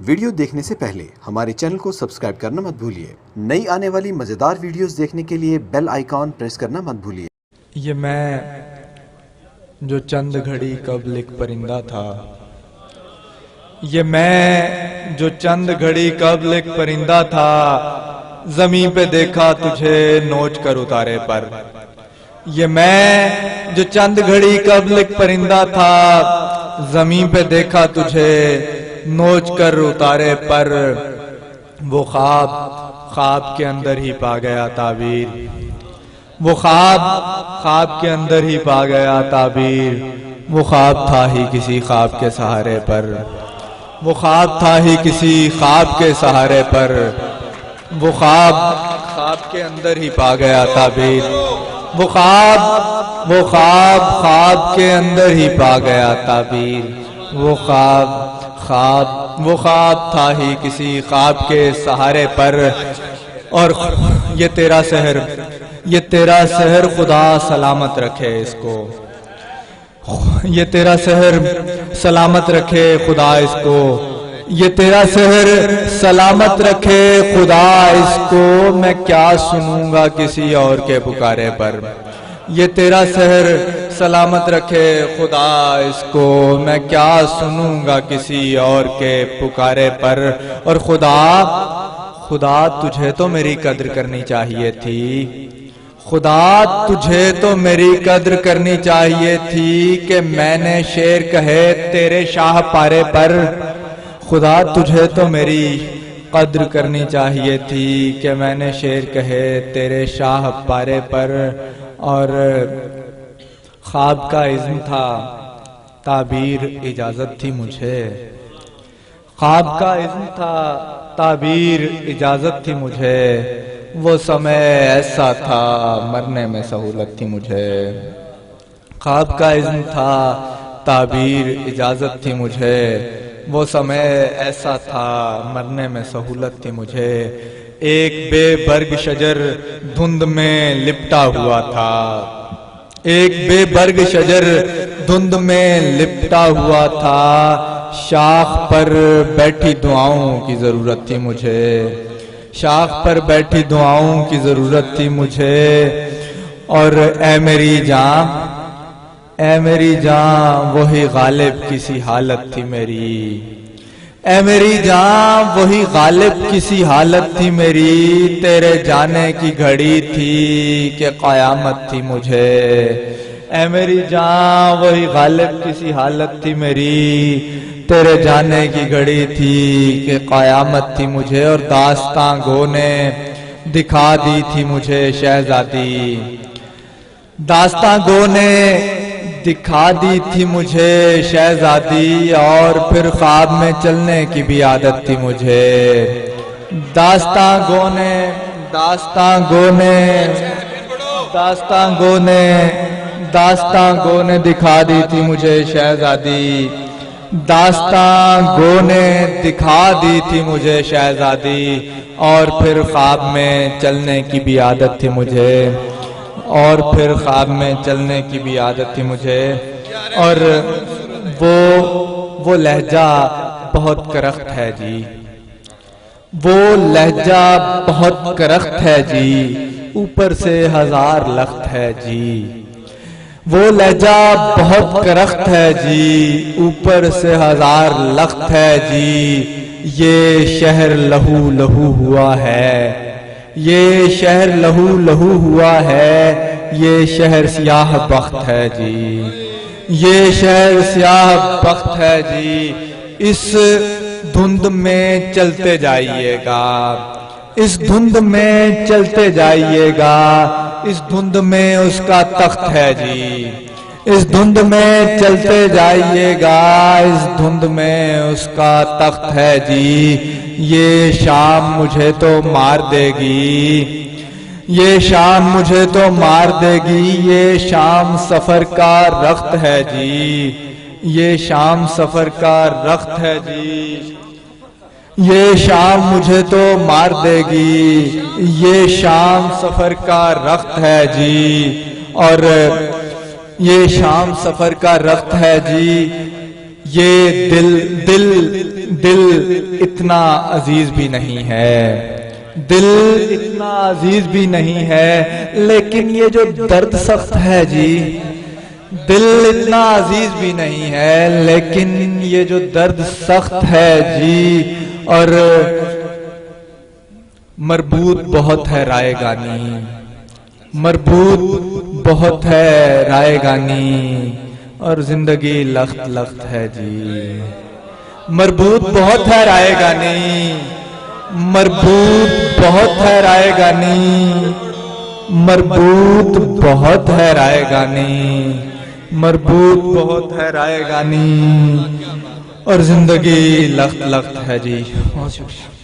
Video دیکھنے سے پہلے ہمارے چینل کو سبسکرائب کرنا مت بھولیے۔ نئی آنے والی مزیدار ویڈیوز دیکھنے کے لیے بیل آئیکن پریس کرنا مت بھولیے۔ یہ میں جو چند گھڑی قبل ایک پرندہ تھا، یہ میں جو چند گھڑی قبل ایک پرندہ تھا، زمین پہ دیکھا تجھے نوچ کر اتارے پر۔ یہ میں جو چند گھڑی قبل ایک پرندہ تھا، زمین پہ دیکھا تجھے نوچ کر اتارے پر۔ وہ خواب کے اندر ہی پا گیا تعبیر، وہ خواب کے اندر ہی پا گیا تعبیر۔ وہ خواب تھا ہی کسی خواب کے سہارے پر، وہ خواب تھا ہی کسی خواب کے سہارے پر۔ وہ خواب کے اندر ہی پا گیا تعبیر، وہ خواب کے اندر ہی پا گیا تعبیر۔ وہ خواب تھا ہی کسی خواب کے سہارے پر۔ اور یہ تیرا سحر خدا سلامت رکھے اس کو، یہ تیرا سحر سلامت رکھے خدا اس کو، یہ تیرا سحر سلامت رکھے خدا اس کو۔ میں کیا سنوں گا کسی اور کے پکارے پر، یہ تیرا سحر سلامت رکھے خدا اس کو۔ میں کیا سنوں گا کسی اور کے پکارے پر۔ اور خدا تجھے تو میری قدر کرنی چاہیے تھی، خدا تجھے تو میری قدر کرنی چاہیے تھی کہ میں نے شعر کہے تیرے شاہ پارے پر۔ خدا تجھے تو میری قدر کرنی چاہیے تھی کہ میں نے شعر کہے تیرے شاہ پارے پر۔ اور خواب کا عزم تھا، تعبیر اجازت تھی مجھے، خواب کا عزم تھا، تعبیر اجازت تھی مجھے۔ وہ سمے ایسا تھا، مرنے میں سہولت تھی مجھے۔ خواب کا عزم تھا، تعبیر اجازت تھی مجھے۔ وہ سمے ایسا تھا، مرنے میں سہولت تھی مجھے۔ ایک بے برگ شجر دھند میں لپٹا ہوا تھا، ایک بے برگ شجر دھند میں لپٹا ہوا تھا۔ شاخ پر بیٹھی دعاؤں کی ضرورت تھی مجھے، شاخ پر بیٹھی دعاؤں کی ضرورت تھی مجھے۔ اور اے میری جان وہی غالب کسی حالت تھی میری، اے میری جان وہی غالب کسی حالت تھی میری۔ تیرے جانے کی گھڑی تھی کہ قیامت تھی مجھے، اے میری جان وہی غالب کسی حالت تھی میری۔ تیرے جانے کی گھڑی تھی کہ قیامت تھی مجھے۔ اور داستاں گو نے دکھا دی تھی مجھے شہزادی، داستاں گو نے دکھا دی تھی مجھے شہزادی۔ اور پھر خواب میں چلنے کی بھی عادت تھی مجھے۔ داستاں گو نے دکھا دی تھی مجھے شہزادی، داستاں گو نے دکھا دی تھی مجھے شہزادی۔ اور پھر خواب میں چلنے کی بھی عادت تھی مجھے، اور پھر خواب میں چلنے کی بھی عادت تھی مجھے۔ اور وہ لہجہ بہت کرخت ہے جی، وہ لہجہ بہت کرخت ہے جی، اوپر سے ہزار لخت ہے جی۔ وہ لہجہ بہت کرخت ہے جی، اوپر سے ہزار لخت ہے جی۔ یہ شہر لہو لہو ہوا ہے، یہ شہر لہو لہو ہوا ہے، یہ شہر سیاہ بخت ہے جی، یہ شہر سیاہ بخت ہے جی۔ اس دھند میں چلتے جائیے گا، اس دھند میں چلتے جائیے گا، اس دھند میں اس کا تخت ہے جی، اس دھند میں چلتے جائیے گا، اس دھند میں اس کا تخت ہے جی۔ یہ شام مجھے تو مار دے گی، یہ شام مجھے تو مار دے گی، یہ شام سفر کا رخت ہے جی، یہ شام سفر کا رخت ہے جی۔ یہ شام مجھے تو مار دے گی، یہ شام سفر کا رخت ہے جی۔ اور یہ شام سفر کا رخت ہے جی، یہ دل اتنا عزیز بھی نہیں ہے، دل اتنا عزیز بھی نہیں ہے، لیکن یہ جو درد سخت ہے جی، دل اتنا عزیز بھی نہیں ہے لیکن یہ جو درد سخت ہے جی، اور مربوط بہت ہے رائے گانی، مربوط بہت ہے رائے گانی، اور زندگی لخت لخت ہے جی، مربوط بہت ہے رائے گانی، مربوط بہت ہے رائے گانی، مربوط بہت ہے رائے گانی، مربوط بہت ہے رائے گانی، اور زندگی لخت لخت ہے جی۔ بہت شکریہ۔